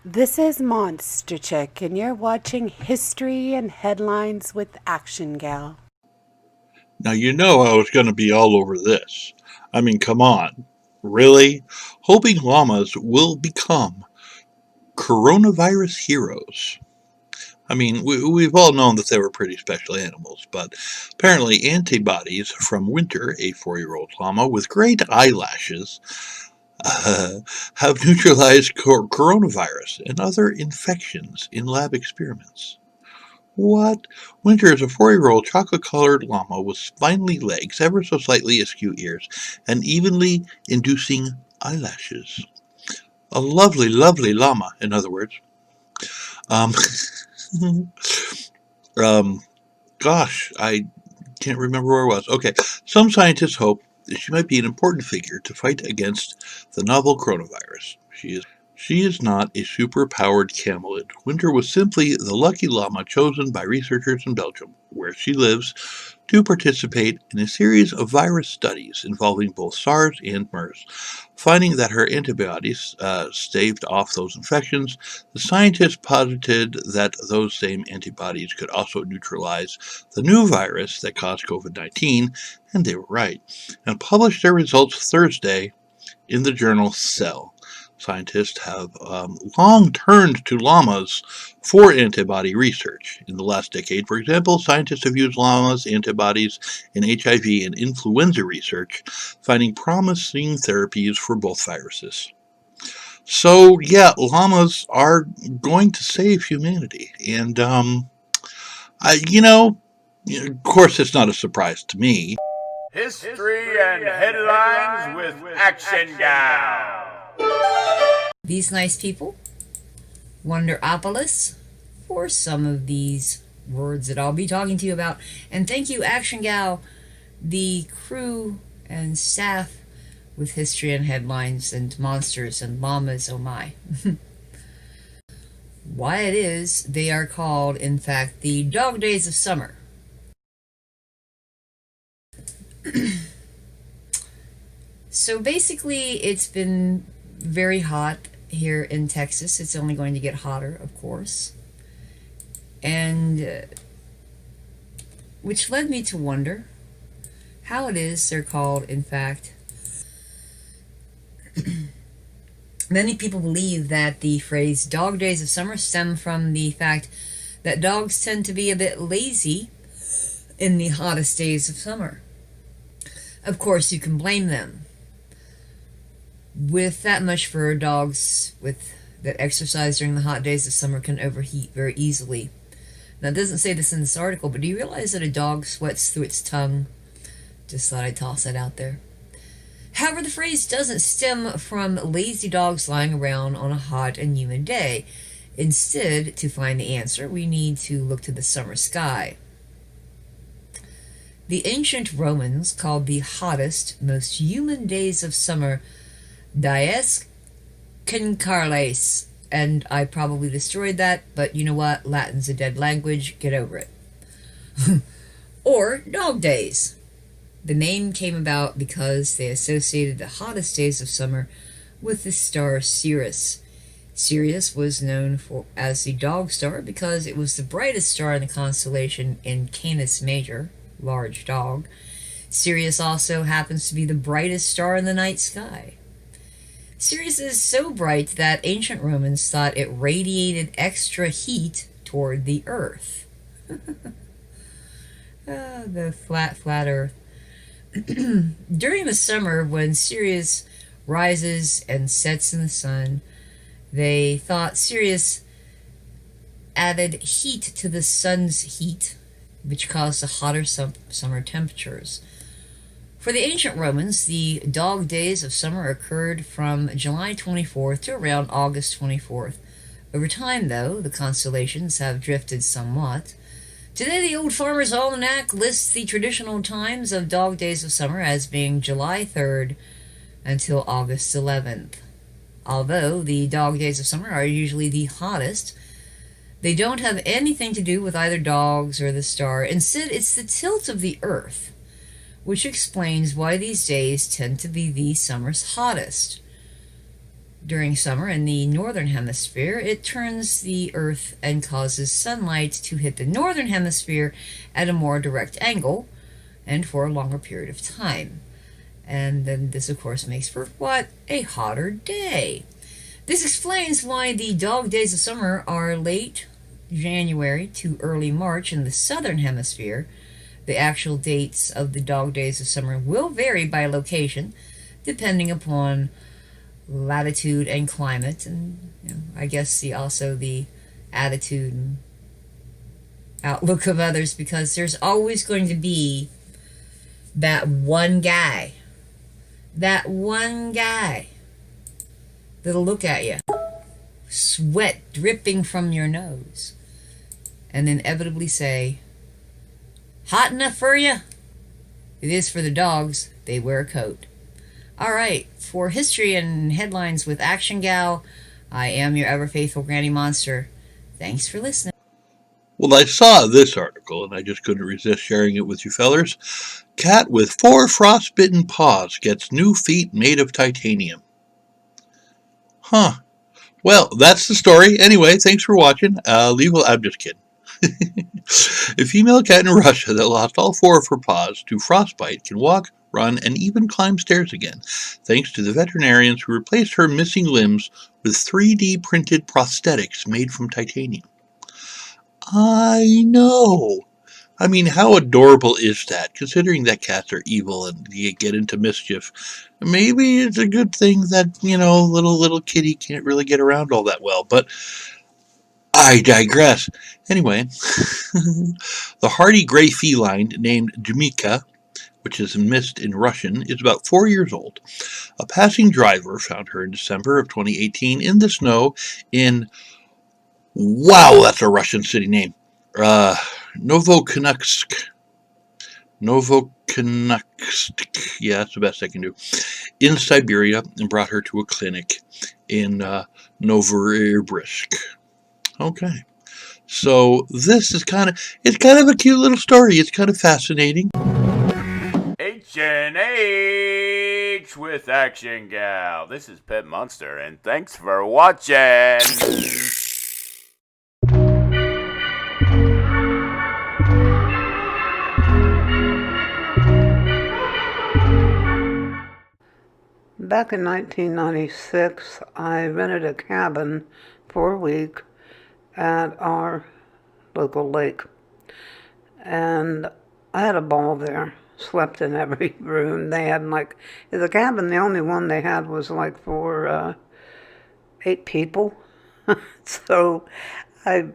This is Monster Chick, and you're watching History and Headlines with ActionGal. Now, you know I was going to be all over this. I mean, come on. Really? Hoping llamas will become coronavirus heroes. I mean, we've all known that they were pretty special animals, but apparently antibodies from Winter, a 4-year-old llama with great eyelashes, uh, have neutralized coronavirus and other infections in lab experiments. What? Winter is a 4-year-old chocolate-colored llama with spindly legs, ever so slightly askew ears, and evenly inducing eyelashes. A lovely, lovely llama, in other words. Um, um, gosh, I can't remember where I was. Okay, some scientists hope that she might be an important figure to fight against the novel coronavirus. She is not a super-powered camelid. Winter was simply the lucky llama chosen by researchers in Belgium, where she lives, to participate in a series of virus studies involving both SARS and MERS. Finding that her antibodies staved off those infections, the scientists posited that those same antibodies could also neutralize the new virus that caused COVID-19, and they were right, and published their results Thursday in the journal Cell. Scientists have long turned to llamas for antibody research. In the last decade, for example, scientists have used llamas' antibodies in HIV and influenza research, finding promising therapies for both viruses. So, yeah, llamas are going to save humanity. And, I, you know, of course, it's not a surprise to me. History and Headlines with ActionGal. These nice people, Wonderopolis, for some of these words that I'll be talking to you about. And thank you, Action Gal, the crew and staff with History and Headlines and Monsters and Llamas, oh my. Why it is they are called, in fact, the Dog Days of Summer. So basically, it's been very hot here in Texas. It's only going to get hotter, of course. And which led me to wonder how it is they're called, in fact. Many people believe that the phrase Dog Days of Summer stem from the fact that dogs tend to be a bit lazy in the hottest days of summer. Of course, you can blame them. With that much fur, dogs that exercise during the hot days of summer can overheat very easily. Now, it doesn't say this in this article, but do you realize that a dog sweats through its tongue? Just thought I'd toss that out there. However, the phrase doesn't stem from lazy dogs lying around on a hot and humid day. Instead, to find the answer, we need to look to the summer sky. The ancient Romans called the hottest, most humid days of summer dies concarles, and I probably destroyed that, but you know what? Latin's a dead language. Get over it. Or dog days. The name came about because they associated the hottest days of summer with the star Sirius. Sirius was known as the dog star because it was the brightest star in the constellation in Canis Major, large dog. Sirius also happens to be the brightest star in the night sky. Sirius is so bright that ancient Romans thought it radiated extra heat toward the Earth. The flat Earth. During the summer, when Sirius rises and sets in the sun, they thought Sirius added heat to the sun's heat, which caused the hotter summer temperatures. For the ancient Romans, the dog days of summer occurred from July 24th to around August 24th. Over time, though, the constellations have drifted somewhat. Today, the Old Farmer's Almanac lists the traditional times of dog days of summer as being July 3rd until August 11th. Although the dog days of summer are usually the hottest, they don't have anything to do with either dogs or the star. Instead, it's the tilt of the Earth, which explains why these days tend to be the summer's hottest. During summer in the northern hemisphere, it turns the Earth and causes sunlight to hit the northern hemisphere at a more direct angle and for a longer period of time. And then this, of course, makes for what? A hotter day. This explains why the dog days of summer are late January to early March in the southern hemisphere. The actual dates of the dog days of summer will vary by location, depending upon latitude and climate, and I guess also the attitude and outlook of others, because there's always going to be that one guy that'll look at you, sweat dripping from your nose, and inevitably say, "Hot enough for you?" It is for the dogs. They wear a coat. Alright, for history and headlines with ActionGal, I am your ever faithful Granny Monster. Thanks for listening. Well, I saw this article and I just couldn't resist sharing it with you fellers. Cat with 4 frostbitten paws gets new feet made of titanium. Huh. Well, that's the story. Anyway, thanks for watching. I'm just kidding. A female cat in Russia that lost all 4 of her paws to frostbite can walk, run, and even climb stairs again, thanks to the veterinarians who replaced her missing limbs with 3D printed prosthetics made from titanium. I know. I mean, how adorable is that, considering that cats are evil and you get into mischief? Maybe it's a good thing that, little kitty can't really get around all that well, but I digress. Anyway, the hardy gray feline named Dmika, which is mist in Russian, is about 4 years old. A passing driver found her in December of 2018 in the snow in, wow, that's a Russian city name, Novokansk. Yeah, that's the best I can do, in Siberia, and brought her to a clinic in Novosibirsk. Okay. So this is it's kind of a cute little story. It's kind of fascinating. H&H with ActionGal. This is Pet Monster, and thanks for watching. Back in 1996, I rented a cabin for a week at our local lake. And I had a ball there, slept in every room. They had the cabin, the only one they had was for 8 people. So I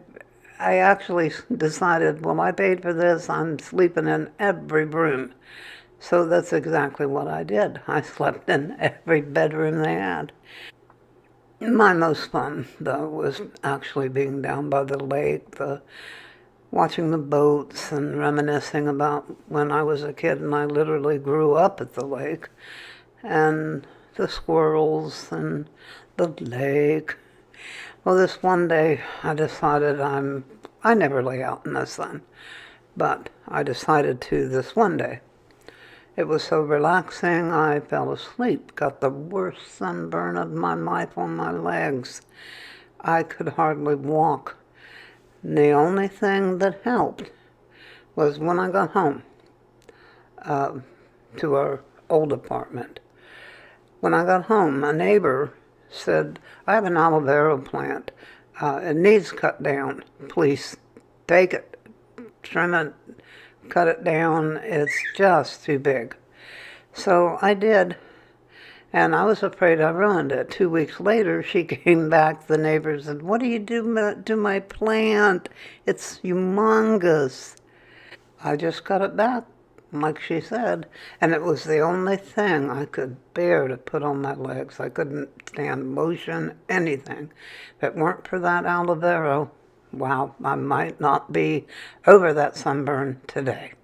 actually decided, well, I paid for this, I'm sleeping in every room. So that's exactly what I did. I slept in every bedroom they had. My most fun, though, was actually being down by the lake, watching the boats and reminiscing about when I was a kid and I literally grew up at the lake, and the squirrels and the lake. Well, this one day I decided I never lay out in the sun, but I decided to this one day. It was so relaxing, I fell asleep, got the worst sunburn of my life on my legs. I could hardly walk. And the only thing that helped was when I got home to our old apartment. When I got home, a neighbor said, "I have an aloe vera plant. It needs cut down. Please take it, trim it, cut it down. It's just too big." So I did, and I was afraid I ruined it. 2 weeks later, she came back, the neighbor said, "What do you do to my plant? It's humongous." I just cut it back, like she said, and it was the only thing I could bear to put on my legs. I couldn't stand motion, anything. If it weren't for that aloe vera, wow, I might not be over that sunburn today.